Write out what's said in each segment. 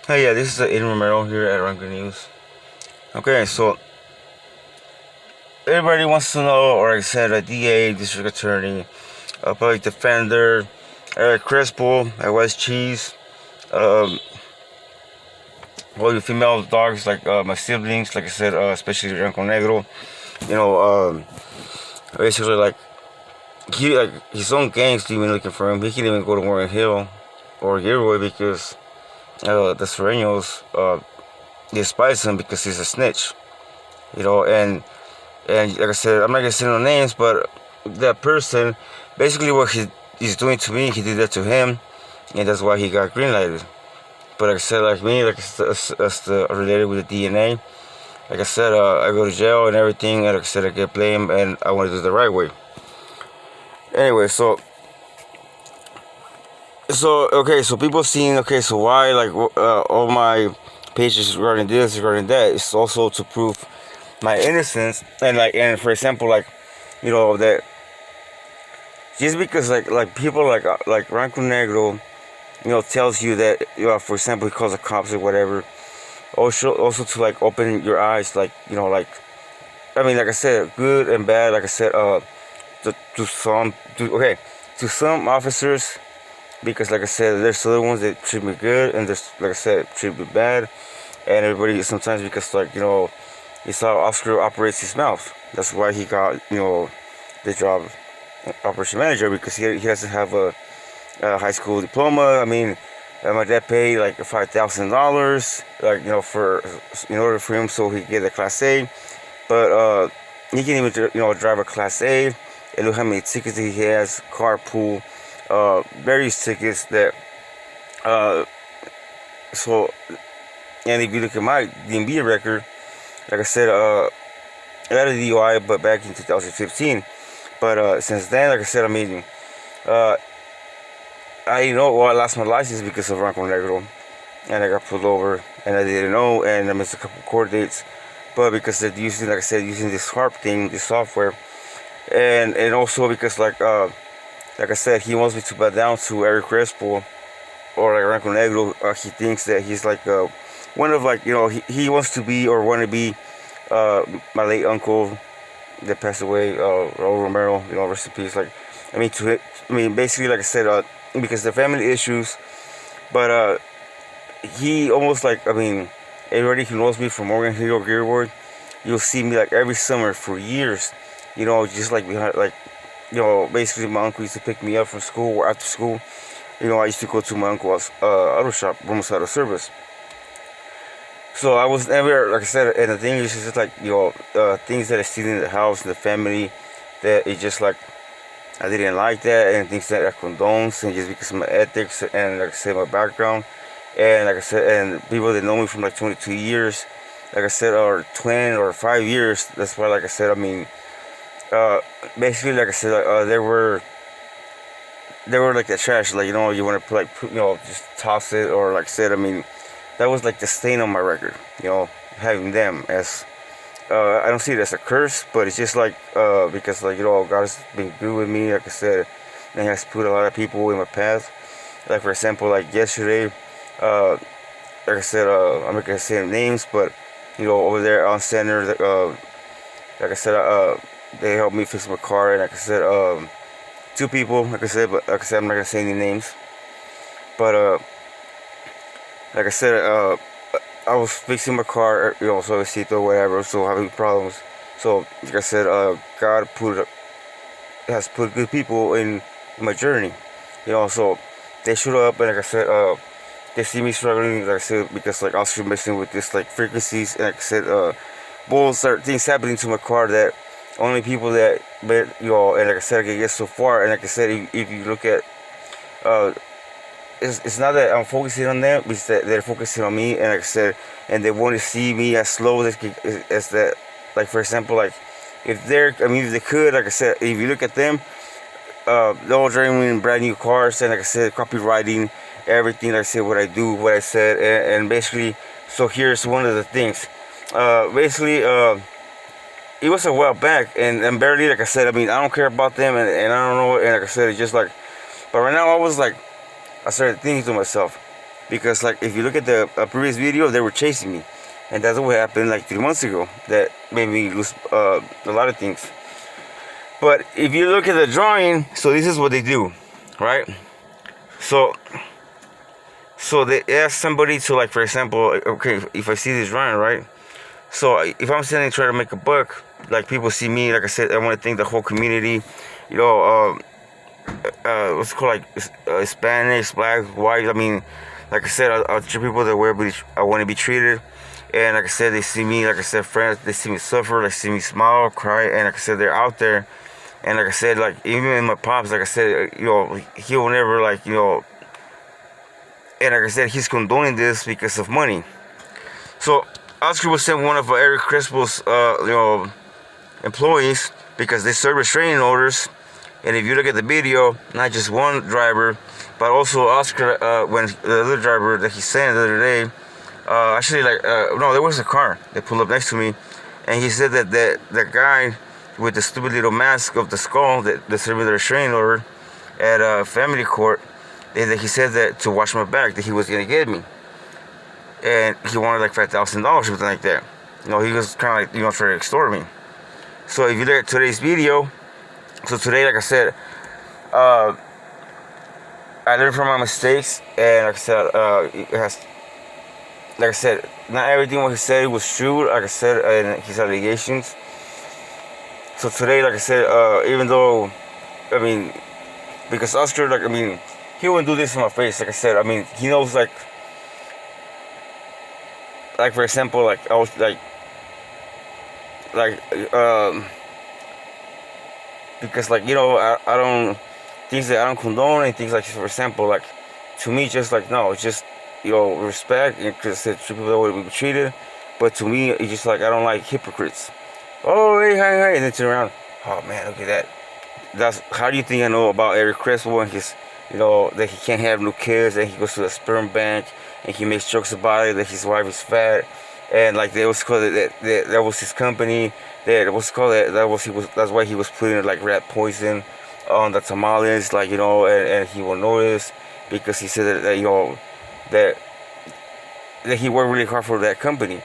Hey, yeah, this is Aiden Romero here at Ranko News. Okay, so everybody wants to know, or I said, a DA, district attorney, a public defender, ERick Crespo, I was cheese, um, all the female dogs, like my siblings, like I said, especially Ranko Negro, you know, basically, like, he, like, his own gang's even looking for him. He can't even go to Morgan Hill or Gilroy because the Serenos despise him because he's a snitch, and like I said, I'm not gonna say no names, but that person, basically what he's doing to me, he did that to him, and that's why he got greenlighted. But like I said, like me, like that's related with the DNA. Like I said, I go to jail and everything, and like I said, I get blamed, and I want to do it the right way. Anyway, so okay, so people seeing, okay, so why, like, all my pages regarding this, regarding that, it's also to prove my innocence, and like, and for example, like, that just because, like people like Ranko Negro, tells you that, for example, he calls the cops or whatever. Also to, like, open your eyes, like, like, I mean, like I said, good and bad. Like I said, to some officers, because like I said, there's other ones that treat me good, and there's, like I said, treat me bad, and everybody sometimes, because, like, it's how Oscar operates his mouth. That's why he got, the job operation manager, because he doesn't have a high school diploma. I mean, my dad paid like $5,000, like, for in order for him, so he get a class A. But he can even, drive a class A. And look how many tickets he has, carpool, various tickets that. Uh, so, and if you look at my DMV record, like I said, I had a DUI, but back in 2015. But since then, like I said, I mean, uh, I lost my license because of Ranko Negro, and I got pulled over, and I didn't know, and I missed a couple court dates, but because they're using, like I said, using this harp thing, this software, and also because, like I said, he wants me to bow down to ERick Crespo or like Ranko Negro. He thinks that he's like one of, like, he wants to be or want to be my late uncle that passed away, Raul Romero, rest in peace. Like, basically, like I said, because the family issues, but he almost, like, everybody who knows me from Morgan Hill or Gearboard, you'll see me like every summer for years, just like behind, like, basically my uncle used to pick me up from school or after school. I used to go to my uncle's auto shop, Ramos Auto Service. So I was never, like I said, and the thing is just like, things that I see in the house, in the family, that it just like, I didn't like that, and things that I condones, and just because of my ethics and, like I said, my background, and like I said, and people that know me from like 22 years, like I said, or 20 or 5 years. That's why, like I said, uh, basically, like I said, they were like the trash, like, you want to, like, just toss it, or like I said, that was like the stain on my record, having them as. I don't see it as a curse, but it's just like, because, like, God has been good with me, like I said, and He has put a lot of people in my path. Like, for example, like yesterday, uh, like I said, I'm not gonna say names, but, over there on center, like I said, they helped me fix my car, and like I said, two people, like I said, but like I said, I'm not gonna say any names, but like I said, I was fixing my car, so I see or whatever, so having problems. So, like I said, God has put good people in my journey, so they showed up, and like I said, they see me struggling, like I said, because, like, I was messing with this, like, frequencies, and like I said, bulls are things happening to my car that only people that, but, and like I said, I can get so far, and like I said, if you look at, uh, it's not that I'm focusing on them, it's that they're focusing on me, and like I said, and they want to see me as slow as that. Like, for example, like, if they could, like I said, if you look at them, they're all driving brand new cars, and like I said, copywriting everything, like I said, what I do, what I said, and basically, so here's one of the things. Basically, it was a while back, and barely, like I said, I don't care about them, and I don't know, and like I said, it's just like, but right now, I started thinking to myself, because like if you look at the previous video, they were chasing me, and that's what happened like 3 months ago. That made me lose a lot of things. But if you look at the drawing, so this is what they do, right? So they ask somebody to, like, for example, okay, if I see this drawing, right? So if I'm sitting trying to make a buck, like people see me, like I said, I want to thank the whole community, you know, what's it called, like Spanish, black, white. I mean, like I said, I'll treat people the way I want to be treated. And like I said, they see me, like I said, friends, they see me suffer, they see me smile, cry, and like I said, they're out there. And like I said, like even in my pops, like I said, you know, he will never, like, you know, and like I said, he's condoning this because of money. So Oscar was sent one of ERick Crespo's, you know, employees, because they serve restraining orders. And if you look at the video, not just one driver, but also Oscar, when the other driver that he sent the other day, actually, like, no, there was a car that pulled up next to me, and he said that the guy with the stupid little mask of the skull that served the restraining order at family court, that he said that to watch my back, that he was gonna get me, and he wanted like $5,000 or something like that. You know, he was kind of like, you know, trying to extort me. So if you look at today's video, so today, like I said, I learned from my mistakes, and like I said, it has, like I said, not everything what he said was true, like I said, in his allegations. So today, like I said, even though, I mean, because Oscar, like, I mean, he wouldn't do this in my face, like I said. I mean, he knows, like for example, like I was because, like, you know, I don't, things that I don't condone, and things like, for example, like, to me, just like, no, it's just, you know, respect, because treat people the way we be treated. But to me, it's just like, I don't like hypocrites. Oh, hey, and then turn around. Oh man, look at that. That's, how do you think I know about ERick Crespo and his, you know, that he can't have no kids, and he goes to the sperm bank, and he makes jokes about it, that his wife is fat, and like they was called that was his company. That was called that's why he was putting like rat poison on the tamales, like, you know, and he will notice, because he said that you know, that he worked really hard for that company.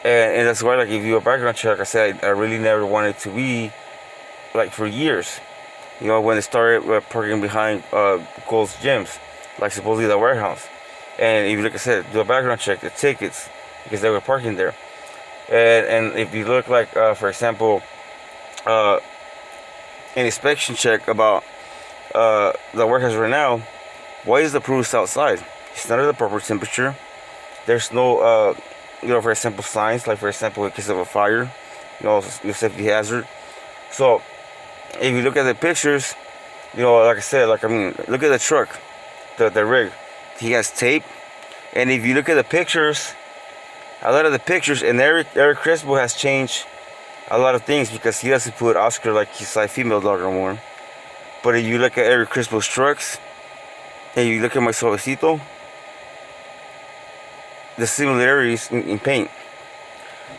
And that's why, like, if you do a background check, like I said, I really never wanted to be, like, for years. You know, when they started parking behind Gold's Gyms, like supposedly the warehouse. And if you look, I said, do a background check, the tickets, because they were parking there. And if you look, like, for example, an inspection check about the warehouse right now, why is the produce outside? It's not at the proper temperature. There's no, you know, for example, signs, like, for example, in case of a fire, you know, safety hazard. So if you look at the pictures, you know, like I said, like, I mean, look at the truck, the rig. He has tape. And if you look at the pictures, a lot of the pictures, and ERick Crespo has changed a lot of things, because he doesn't put Oscar like his female dog no more. But if you look at ERick Crespo's trucks, and you look at my Suavecito, the similarities in paint.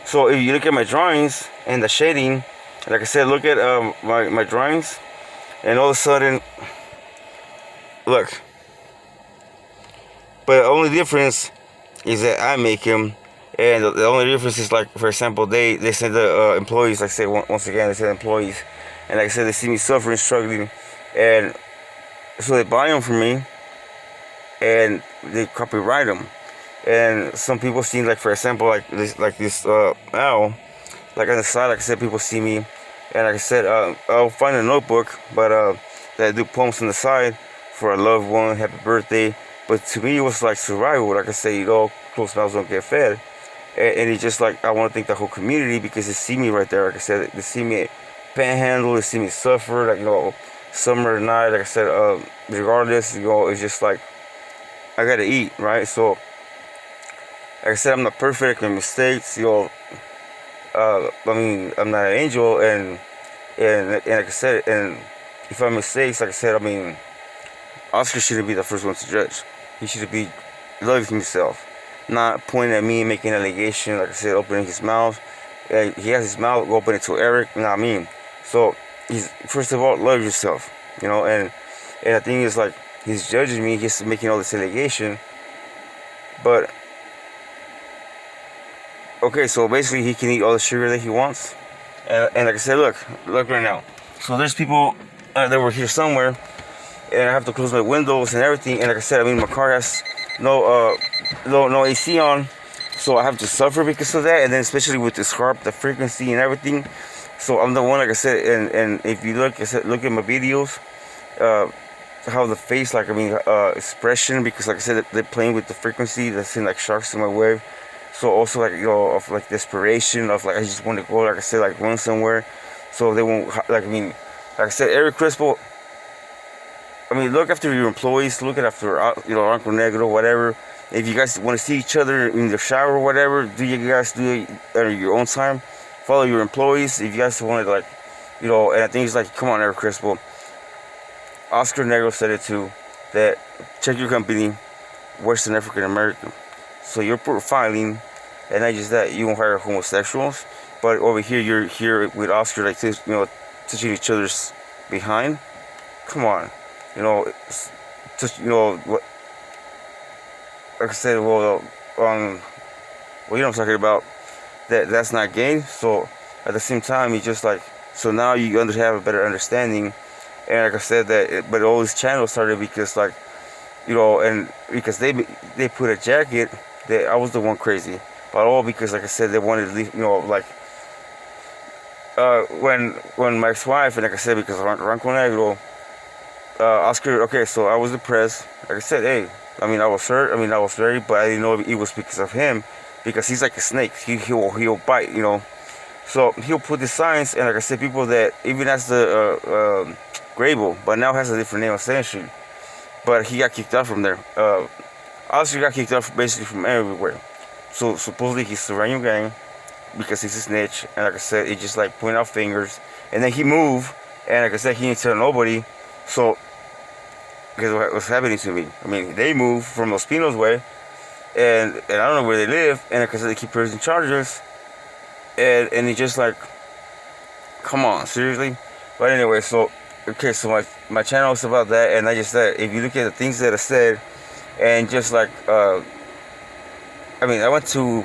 So if you look at my drawings and the shading, like I said, look at my drawings, and all of a sudden, look. But the only difference is that I make them, and the only difference is, like, for example, they send the employees, like I said, once again, they send employees, and like I said, they see me suffering, struggling, and so they buy them from me, and they copyright them. And some people see, like, for example, like this owl, like on the side, like I said, people see me, and like I said, I'll find a notebook, but that I do poems on the side for a loved one, happy birthday. But to me, it was like survival. Like I say, you know, close mouths don't get fed. And it's just like, I want to thank the whole community, because they see me right there. Like I said, they see me panhandle, they see me suffer, like, you know, summer night. Like I said, regardless, you know, it's just like, I gotta eat, right? So, like I said, I'm not perfect, I make mistakes, you know. I mean, I'm not an angel, and like I said, and if I make mistakes, like I said, I mean, Oscar shouldn't be the first one to judge. He should be loving himself, not pointing at me, making an allegation, like I said, opening his mouth. He has his mouth, open it to Eric, not me. So, he's, first of all, love yourself, you know, and the thing is, like, he's judging me, he's making all this allegation, But okay, so basically he can eat all the sugar that he wants, and like I said, look right now. So there's people that were here somewhere, and I have to close my windows and everything. And like I said, I mean my car has no AC on, so I have to suffer because of that. And then especially with this harp, the frequency and everything. So I'm the one, like I said, and if you look, I said, look at my videos, how the face, like I mean, expression, because like I said, they're playing with the frequency. They're seeing like sharks in my wave. So also like, you know, of like desperation, of like I just want to go, like I said, like run somewhere, so they won't, like I mean, like I said, ERick Crespo. I mean, look after your employees, look after, you know, Uncle Negro, whatever. If you guys want to see each other in the shower or whatever, do you guys do it at your own time? Follow your employees. If you guys want to, like, you know, and I think it's like, come on, ERick Crespo. Oscar Negro said it too, that check your company, Western African American. So you're profiling, and not just that, you won't hire homosexuals, but over here you're here with Oscar, like this, you know, touching each other's behind. Come on, you know, just, you know what? Like I said, well, you know what I'm talking about. That's not gay. So at the same time, it's just like, so now you have a better understanding. And like I said, but all these channels started because, like, you know, and because they put a jacket that I was the one crazy, but all because, like I said, they wanted to leave, you know, like when my ex-wife, and like I said, because Ranko Negro, Oscar, okay, so I was depressed. Like I said, hey, I mean, I was hurt, I mean, I was very, but I didn't know it was because of him, because he's like a snake, he'll bite, you know. So he'll put the signs, and like I said, people that even as the Grable, but now has a different name, essentially. But he got kicked out from there. Oscar got kicked out basically from everywhere. So supposedly he's the Ranko gang because he's a snitch, and like I said, he just like pointing out fingers, and then he moved, and like I said, he didn't tell nobody. So because what's happening to me? I mean, they moved from Los Pinos way, and I don't know where they live, and like I said, they keep pressing charges, and he just like, come on, seriously. But anyway, so okay, so my channel is about that, and I just said, if you look at the things that I said, and just like, I mean, I went to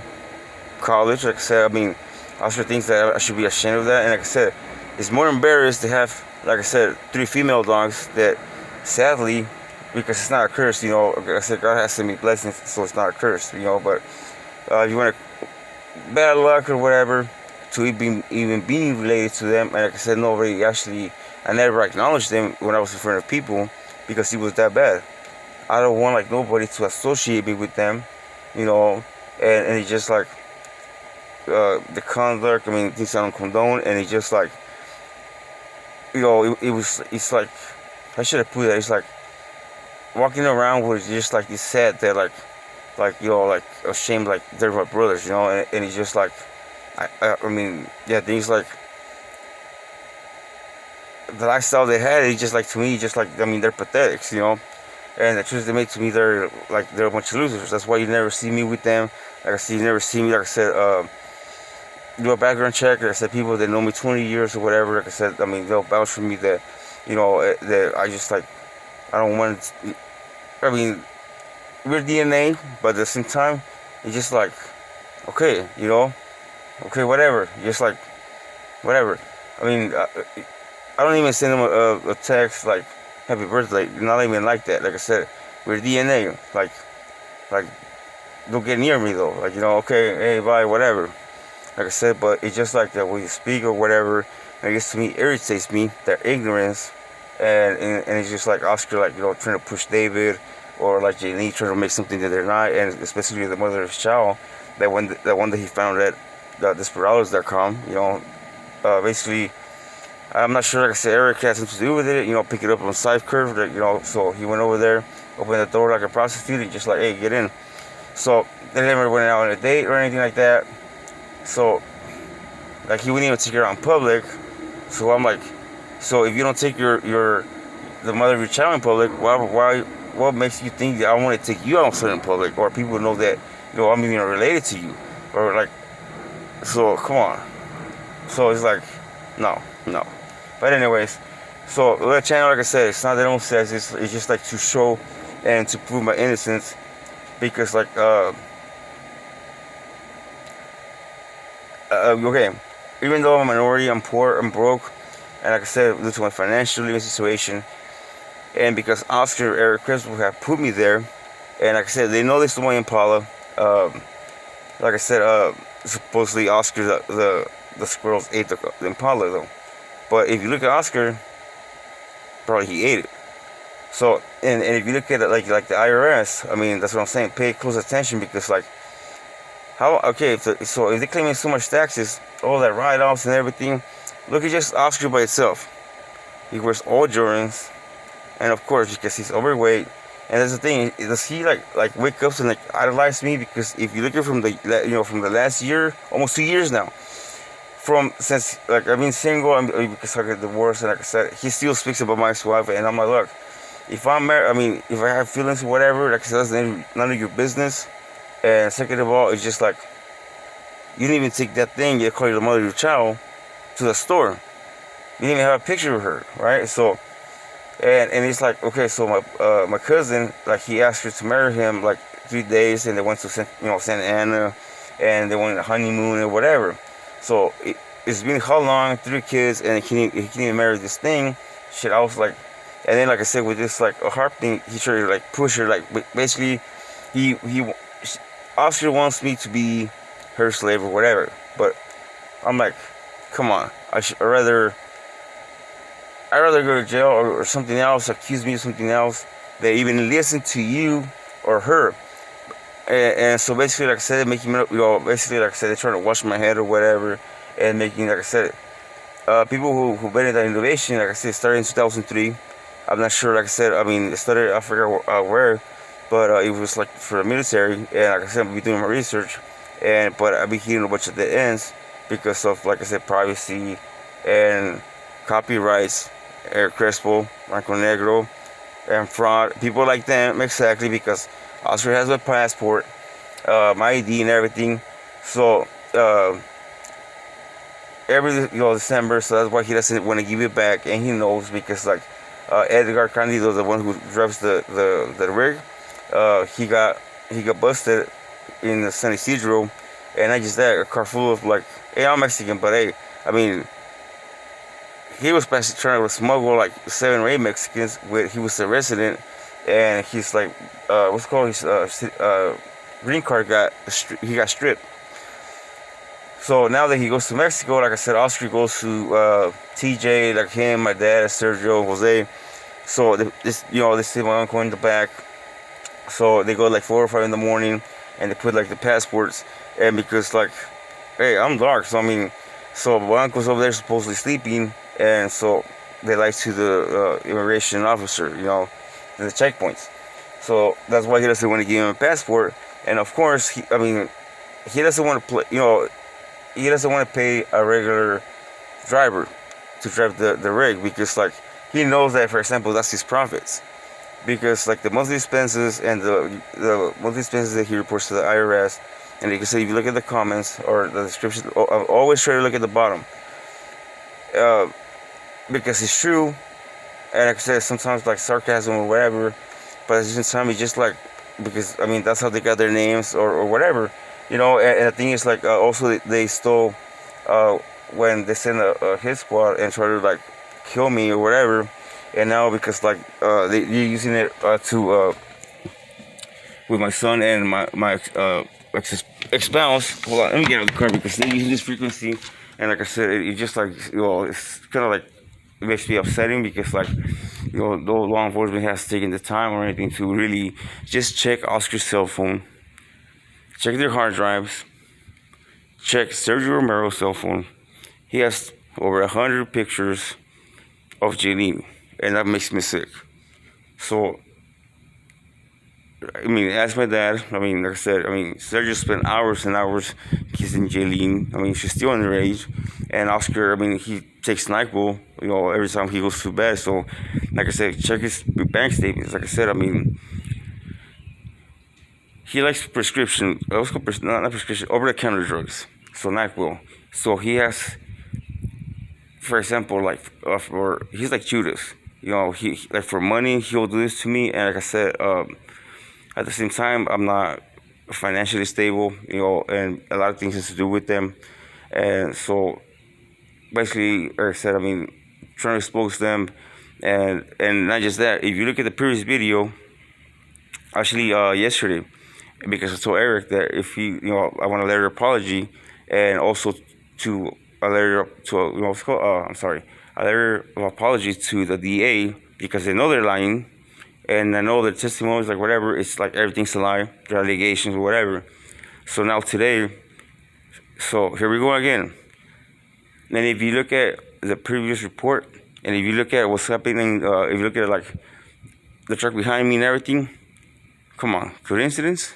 college, like I said, I mean, also things that I should be ashamed of that, and like I said, it's more embarrassed to have, like I said, 3 female dogs that, sadly, because it's not a curse, you know, like I said, God has sent me blessings, so it's not a curse, you know, but if you want bad luck or whatever, to even being related to them, and like I said, nobody actually, I never acknowledged them when I was in front of people, because he was that bad. I don't want like nobody to associate me with them, you know, and it's just like the conduct, I mean, things I don't condone, and it's just like, you know, it's like, I should have put that, it's like walking around with just like this sad that like, you know, like ashamed, like they're my brothers, you know, and it's just like, I mean, yeah, things like the lifestyle they had, it's just like, to me, just like, I mean, they're pathetic, you know. And the truth they make to me, they're a bunch of losers. That's why you never see me with them. Like I said, you never see me, like I said, do a background check. Like I said, people that know me 20 years or whatever, like I said, I mean, they'll vouch for me that, you know, that I just like, I don't want to, I mean, we're DNA, but at the same time, it's just like, okay, you know, okay, whatever, just like, whatever. I mean, I don't even send them a text like, happy birthday, not even like that. Like I said, we're DNA. Like, don't get near me though. Like, you know, okay, hey, bye, whatever. Like I said, but it's just like that when you speak or whatever. I guess to me irritates me, their ignorance, and it's just like Oscar, like, you know, trying to push David, or like Janine trying to make something that they're not, and especially the mother of his child. That one that he found at desperados.com, you know, basically. I'm not sure, like I said, Eric has something to do with it, you know, pick it up on Side Curve, you know, so he went over there, opened the door like a prostitute, and just like, hey, get in. So, they never went out on a date or anything like that, so, like, he wouldn't even take her out in public, so I'm like, so if you don't take the mother of your child in public, what makes you think that I want to take you out in public, or people know that, you know, I'm even related to you, or like, so, come on. So, it's like, no. But anyways, so the channel, like I said, it's not that I don't say, it's just like to show and to prove my innocence. because like okay, even though I'm a minority, I'm poor, I'm broke, and like I said, due to my financial living situation, and because Oscar ERick Crespo have put me there, and like I said, they know they stole my Impala. Like I said, supposedly Oscar the squirrels ate the Impala though, but if you look at Oscar, probably he ate it. So and if you look at it like the IRS, I mean that's what I'm saying. Pay close attention because like how okay so if they're claiming so much taxes, all that write-offs and everything, look at just Oscar by itself. He wears all Jordans, and of course because he's overweight. And that's the thing. Does he like wake up and like idolize me? Because if you look at from the last year, almost 2 years now, from since like I've been single, because I got divorced, and like I said, he still speaks about my ex-wife, and I'm like, look, if I'm married, I mean, if I have feelings or whatever, like I said, that's none of your business. And second of all, it's just like you didn't even take that thing you call the mother of your child to the store. You didn't even have a picture of her, right? So. And he's like, okay, so my cousin, like he asked her to marry him like 3 days, and they went to Santa Ana, and they went on a honeymoon or whatever. So it's been how long? 3 kids, and he can't even marry this thing. Shit, I was like, and then like I said with this like a harp thing, he tried to like push her, like basically, he Oscar wants me to be her slave or whatever, but I'm like, come on, I'd rather go to jail or something else, accuse me of something else, than even listen to you or her. And so basically, like I said, making basically like I said, they're trying to wash my head or whatever, and making like I said, people who made that innovation, like I said, started in 2003. I'm not sure, like I said, I mean, it started, I forgot where, but it was like for the military, and like I said, I'll be doing my research, but I'll be hitting a bunch of dead ends because of, like I said, privacy and copyrights. ERick Crespo, Ranko Negro, and fraud, people like them, exactly, because Oscar has my passport, my ID and everything, so every December, so that's why he doesn't want to give it back, and he knows because like Edgar Candido, the one who drives the rig, he got busted in the San Isidro, and I just had a car full of like, hey, I'm Mexican, but hey, I mean, he was basically trying to smuggle like 7 or 8 Mexicans. He was a resident, and he's like, what's it called? His green card got stripped. So now that he goes to Mexico, like I said, Oscar goes to TJ, like him, my dad, Sergio, Jose. So they see my uncle in the back. So they go like 4 or 5 in the morning, and they put like the passports. And because like, hey, I'm dark, so I mean, so my uncle's over there supposedly sleeping. And so they lie to the immigration officer, in the checkpoints. So that's why he doesn't want to give him a passport. And of course, he doesn't want to he doesn't want to pay a regular driver to drive the rig because, like, he knows that, for example, that's his profits. Because, like, the monthly expenses and the monthly expenses that he reports to the IRS, and you can say, if you look at the comments or the description, always try to look at the bottom. Because it's true, and like I said, sometimes like sarcasm or whatever, but at the same time it's just like, because I mean that's how they got their names or whatever, and the thing is like also they stole when they sent a hit squad and try to like kill me or whatever, and now because like they're using it to with my son and my ex-spouse. Hold on, let me get out of the car because they're using this frequency, and like I said, it's just like it's kind of like. It makes me upsetting because, like, no law enforcement has taken the time or anything to really just check Oscar's cell phone, check their hard drives, check Sergio Romero's cell phone. He has over 100 pictures of Jaylene, and that makes me sick. So, I mean, ask my dad. I mean, like I said, Sergio spent hours and hours kissing Jaylene. I mean, she's still underage. And Oscar, I mean, he takes NyQuil, every time he goes to bed. So, like I said, check his bank statements. Like I said, I mean, he likes prescription, not prescription, over-the-counter drugs. So, NyQuil. So, he has, for example, like, he's like Judas. He like, for money, he'll do this to me. And like I said, At the same time, I'm not financially stable, and a lot of things has to do with them. And so basically, like I said, trying to expose them, and not just that. If you look at the previous video, actually yesterday, because I told Eric that if I want a letter of apology, and also to a letter to what's called, a letter of apology to the DA, because they know they're lying, and I know the testimonies, like whatever, it's like everything's a lie, their allegations or whatever. So now today, so here we go again. And if you look at the previous report, and if you look at what's happening, if you look at like the truck behind me and everything, come on, coincidence?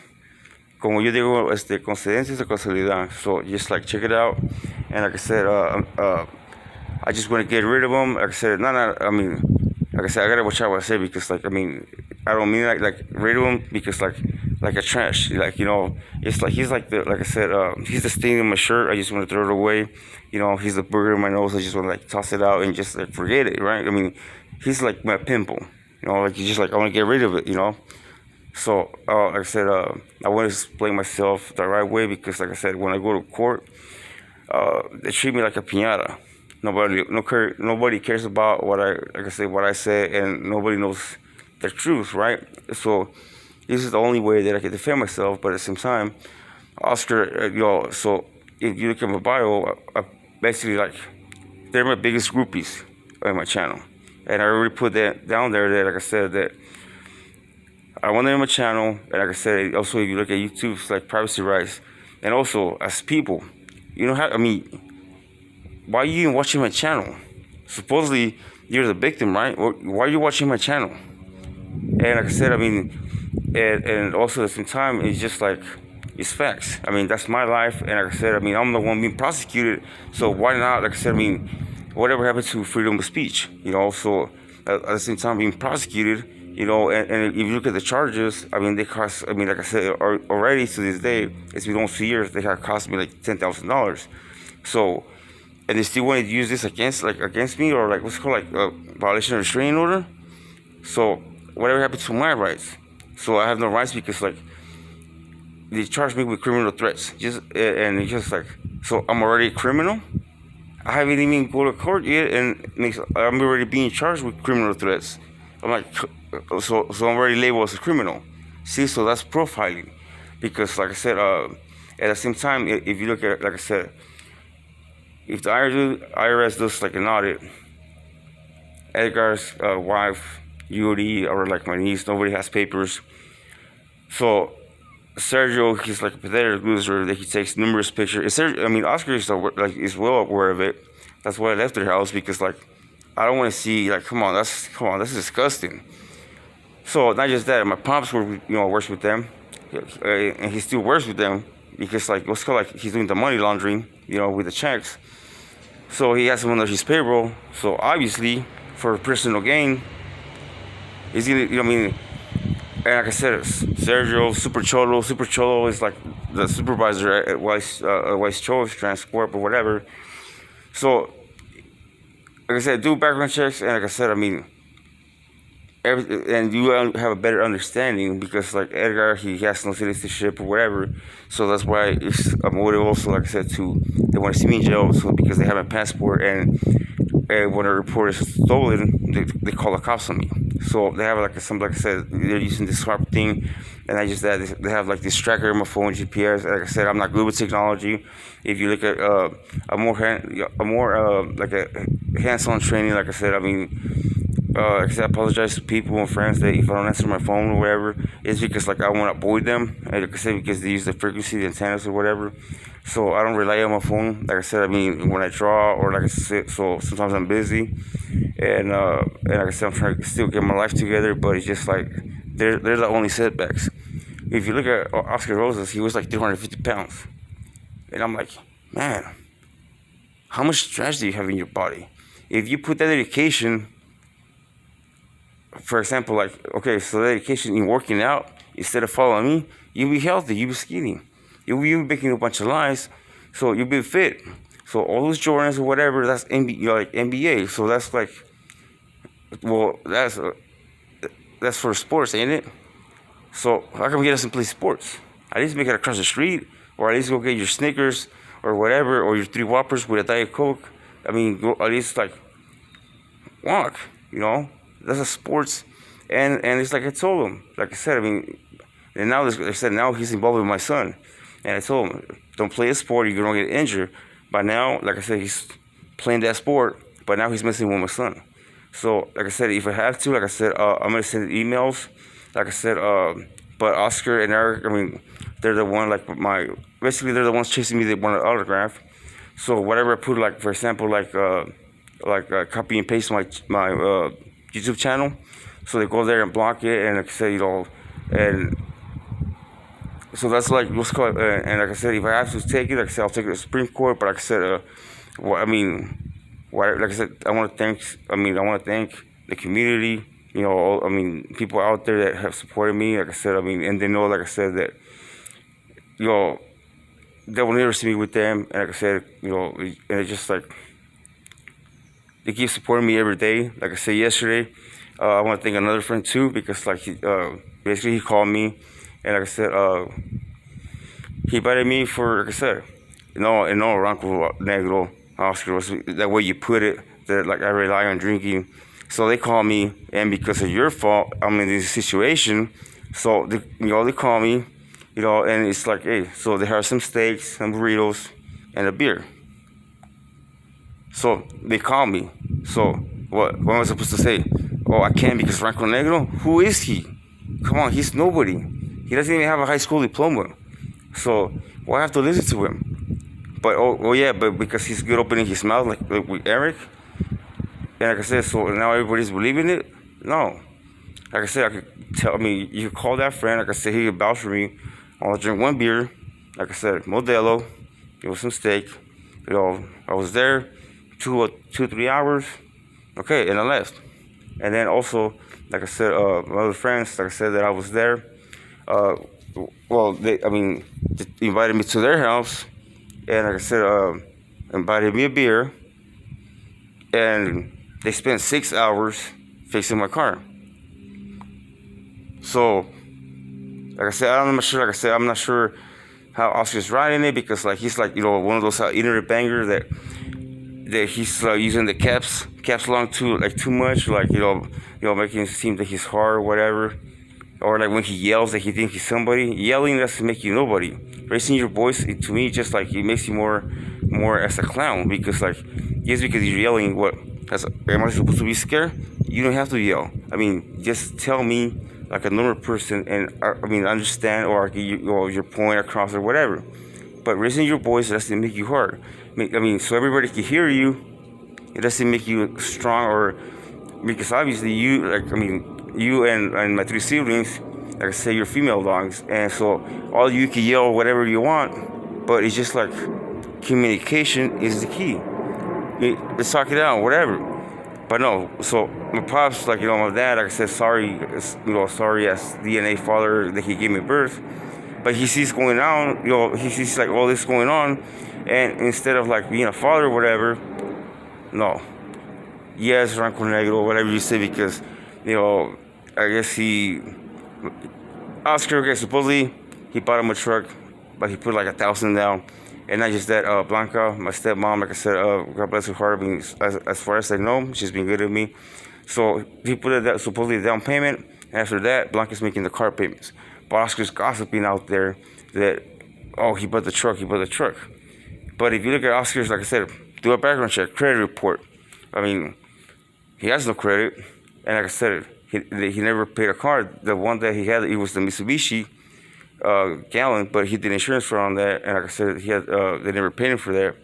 Como yo digo, coincidencia o casualidad. So just like check it out. And like I said, I just want to get rid of them. Like I said, like I said, I gotta watch out what I say, because like I don't mean like rid of him, because like a trash, like it's like he's like like I said, he's the stain in my shirt. I just want to throw it away. He's the burger in my nose. I just want to like toss it out and just like forget it, right? He's like my pimple, like he's just like I want to get rid of it, So like I said, I want to explain myself the right way, because like I said, when I go to court, they treat me like a piñata. Nobody cares about what I say, and nobody knows the truth, right? So this is the only way that I can defend myself. But at the same time, Oscar, so if you look at my bio, basically like they're my biggest groupies on my channel, and I already put that down there. That like I said, that I want them on my channel, and like I said, also if you look at YouTube's like privacy rights, and also as people, why are you even watching my channel? Supposedly you're the victim, right? Why are you watching my channel? And like I said, and also at the same time, it's just like, it's facts. That's my life, and like I said, I'm the one being prosecuted, so why not? Like I said, whatever happened to freedom of speech? So at the same time being prosecuted, and if you look at the charges, they cost, like I said, already to this day, it's been almost 2 years, they have cost me like $10,000. So, and they still wanted to use this against me, or like what's called like a violation of restraining order. So whatever happened to my rights? So I have no rights, because like they charged me with criminal threats. And it's just like, so I'm already a criminal. I haven't even go to court yet, and I'm already being charged with criminal threats. I'm like, so I'm already labeled as a criminal. See, so that's profiling, because like I said, at the same time, if you look at it, like I said, if the IRS does like an audit, Edgar's wife, Yuri, or like my niece, nobody has papers. So Sergio, he's like a pathetic loser that he takes numerous pictures. Oscar is well aware of it. That's why I left their house, because like I don't want to see, like, come on, this is disgusting. So not just that, my pops works with them, and he still works with them, because like what's called like he's doing the money laundering, with the checks. So he has them under his payroll. So obviously, for personal gain, he's gonna, and like I said, Sergio Super Cholo is like the supervisor at Weiss Choice Transport or whatever. So like I said, do background checks, and like I said, and you have a better understanding, because like Edgar, he has no citizenship or whatever, so that's why it's a motive also, like I said, they want to see me in jail, so because they have a passport, and when a report is stolen, they call the cops on me. So they have like I said, they're using this sharp thing, and they have like this tracker on my phone, GPS. Like I said, I'm not good with technology. If you look at a more like a hands-on training, like I said, I apologize to people and friends that if I don't answer my phone or whatever, it's because like I want to avoid them. Like I said, because they use the frequency, the antennas or whatever. So I don't rely on my phone. Like I said, when I draw, or like I said, so sometimes I'm busy, and like I said, I'm trying to still get my life together. But it's just like they're the only setbacks. If you look at Oscar Rosas, he was like 350 pounds, and I'm like, man, how much trash do you have in your body? If you put that dedication, for example, like, okay, so dedication in working out, instead of following me, you'll be healthy, you'll be skinny. You'll be making a bunch of lies, so you'll be fit. So all those Jordans or whatever, that's NBA. So that's like, well, that's for sports, ain't it? So how come he doesn't play sports? At least make it across the street, or at least go get your Snickers or whatever, or your 3 Whoppers with a Diet Coke. I mean, go at least like walk. That's a sports, and it's like I told him, like I said, I mean, and now like I said, now he's involved with my son, and I told him, don't play a sport, you're gonna get injured. But now, like I said, he's playing that sport, but now he's messing with my son. So, like I said, if I have to, like I said, I'm gonna send emails. Like I said, but Oscar and Eric, I mean, they're the one, like basically they're the ones chasing me. They want an autograph. So whatever I put, like for example, like copy and paste my YouTube channel. So they go there and block it, and like I said, and so that's like what's called. And like I said, if I have to take it, like I said, I'll take it to the Supreme Court. But like I said, I mean, like I said, I want to thank the community. I mean, people out there that have supported me. Like I said, I mean, and they know, like I said, that they will never see me with them. And like I said, and it's just like they keep supporting me every day. Like I said yesterday, I want to thank another friend too, because like basically he called me, and like I said, he invited me for, like I said, Ranko, negro, Oscar, was that way you put it, that like I rely on drinking. So they call me, and because of your fault, I'm in this situation. So they call me, and it's like, hey, so they have some steaks, some burritos, and a beer. So they call me. So what am I supposed to say? Oh, I can't because Ranko Negro? Who is he? Come on, he's nobody. He doesn't even have a high school diploma. So why have to listen to him? But but because he's good opening his mouth like with Eric. And like I said, so now everybody's believing it? No. Like I said, I could tell, I mean, you could call that friend. Like I said, he could vouch for me. I'll drink 1 beer. Like I said, Modelo. It was some steak. I was there 3 hours. Okay, and I left. And then also, like I said, my other friends, like I said, that I was there. They invited me to their house. And like I said, invited me a beer. And they spent 6 hours fixing my car. So, like I said, I'm not sure how Oscar's riding it, because like he's like one of those internet banger that he's using the caps lock too much, like making it seem that he's hard or whatever, or like when he yells that he thinks he's somebody. Yelling doesn't make you nobody. Raising your voice, to me, just like it makes you more as a clown, because like just because you're yelling, am I supposed to be scared? You don't have to yell. I mean, just tell me like a normal person, and understand or get your point across or whatever. But raising your voice doesn't make you hard. So everybody can hear you. It doesn't make you strong, or because obviously you and my 3 siblings, like I say, you're female dogs, and so all you can yell whatever you want, but it's just like communication is the key. Let's talk it out, whatever. But no, so my pops, like my dad, like I said, sorry as DNA father that he gave me birth, but he sees going on, he sees like all this going on, and instead of like being a father or whatever, no, yes, Ranko Negro, whatever you say, because I guess Oscar, supposedly he bought him a truck, but he put like 1,000 down. And not just that, Blanca, my stepmom, like I said, God bless her heart. I mean, as far as I know, she's been good to me. So he put that supposedly down payment. And after that, Blanca's making the car payments. But Oscar's gossiping out there that, he bought the truck. But if you look at Oscar's, like I said, do a background check, credit report. I mean, he has no credit. And like I said, he never paid a car. The one that he had, it was the Mitsubishi Gallon, but he did insurance for on that, and like I said, they never paid him for that.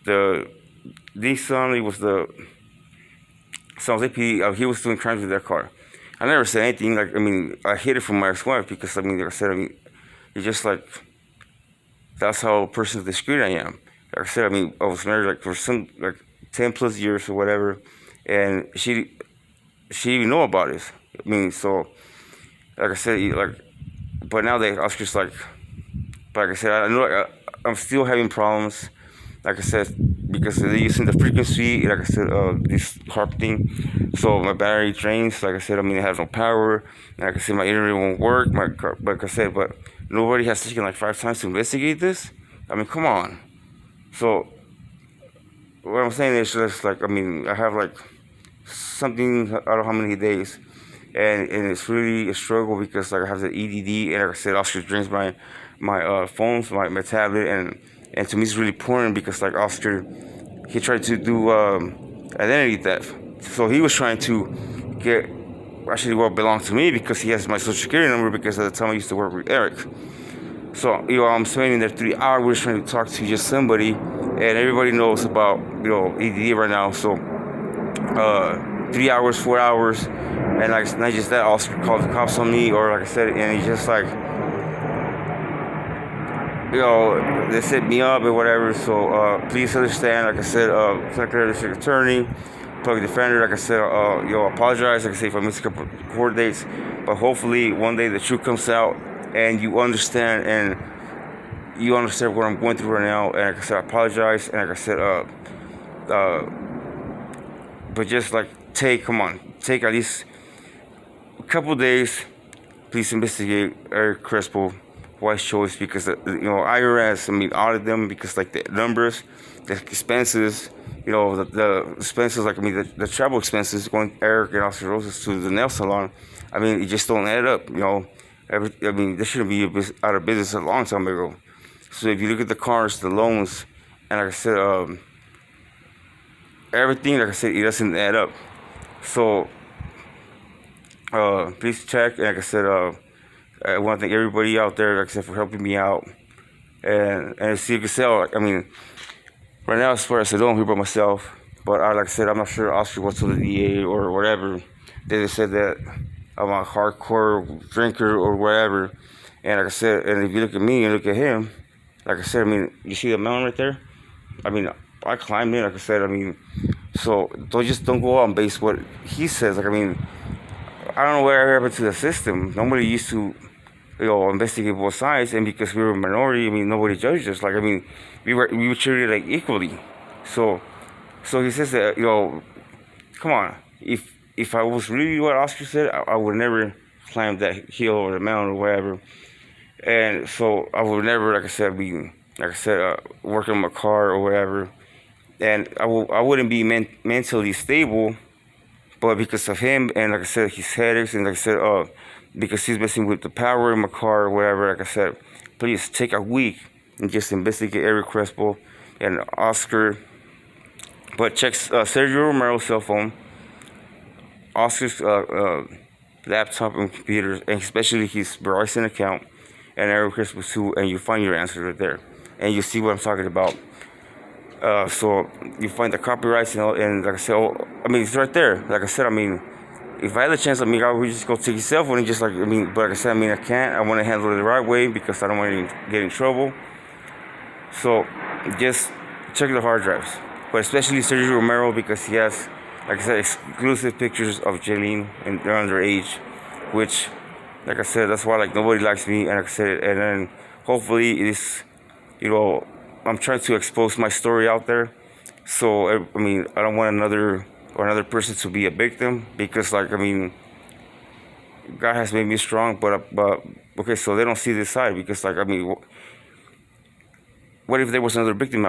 The Nissan, it was the Sounds like he was doing crimes with that car. I never said anything. I hid it from my ex-wife because like I said, it's just like that's how person discreet I am. Like I said, I was married for 10 plus years or whatever, and she didn't know about it. So like I said, but now that but like I said, I know I'm still having problems. Like I said, because they're using the frequency, like I said, this harp thing. So my battery drains. Like I said, I mean, it has no power. And like I said, my internet won't work. Like I said, but nobody has taken like 5 times to investigate this. I mean, come on. So what I'm saying is just like, I mean, I have like something, I don't know how many days, and it's really a struggle because like I have the EDD, and like I said, Oscar drains my phones, my tablet, and to me it's really important because like Oscar, he tried to do identity theft. So he was trying to get actually what belonged to me because he has my social security number because at the time I used to work with Ericks. So I'm spending there 3 hours trying to talk to just somebody, and everybody knows about EDD right now. So 3 hours, 4 hours, and like not just that, Oscar called the cops on me, or like I said, and he's just like, they set me up or whatever. So please understand, like I said, Secretary of the District Attorney, public defender, like I said, apologize, like I say, if I missed a couple of court dates, but hopefully one day the truth comes out and you understand, what I'm going through right now, and like I said, I apologize, and like I said, but just like take at least a couple days, please investigate ERick Crespo, wise choice, because IRS, I mean, audit them because like the numbers, the expenses, the expenses, like I mean the travel expenses going Eric and Oscar Roses to the nail salon, I mean it just don't add up, I mean they shouldn't be out of business a long time ago. So if you look at the cars, the loans, and like I said, everything, like I said, it doesn't add up. So please check, and like I said, I want to thank everybody out there, like I said, for helping me out. And as you can tell, like, I mean, right now, as far as I don't here by myself, but like I said, I'm not sure Oscar went to the DA or whatever. They just said that I'm a hardcore drinker or whatever. And like I said, and if you look at me and look at him, like I said, I mean, you see the mountain right there? I mean, I climbed in, like I said, I mean, so don't go out and base what he says. Like, I mean, I don't know what happened to the system. Nobody used to, investigate both sides, and because we were a minority, I mean, nobody judged us. Like, I mean, we were treated like equally. So he says that, come on, if I was really what Oscar said, I would never climb that hill or the mountain or whatever. And so I would never, like I said, working on my car or whatever. And I wouldn't be mentally stable, but because of him, and like I said, his headaches, and like I said, because he's messing with the power in my car or whatever, like I said, please take a week and just investigate ERick Crespo and Oscar. But check Sergio Romero's cell phone, Oscar's laptop and computers, and especially his Verizon account, and ERick Crespo too, and you find your answer right there, and you see what I'm talking about. So you find the copyrights, and like I said, I mean, it's right there. Like I said, I mean, if I had the chance, I mean, I would just go take his cell phone and just like, I mean, but like I said, I mean, I can't. I want to handle it the right way because I don't want to get in trouble. So just check the hard drives, but especially Sergio Romero, because he has, like I said, exclusive pictures of Jaylene, and they're underage, which, like I said, that's why like nobody likes me, and like I said, and then hopefully it is, I'm trying to expose my story out there. So I mean, I don't want another person to be a victim, because like, I mean, God has made me strong, but okay, so they don't see this side, because like, I mean, what if there was another victim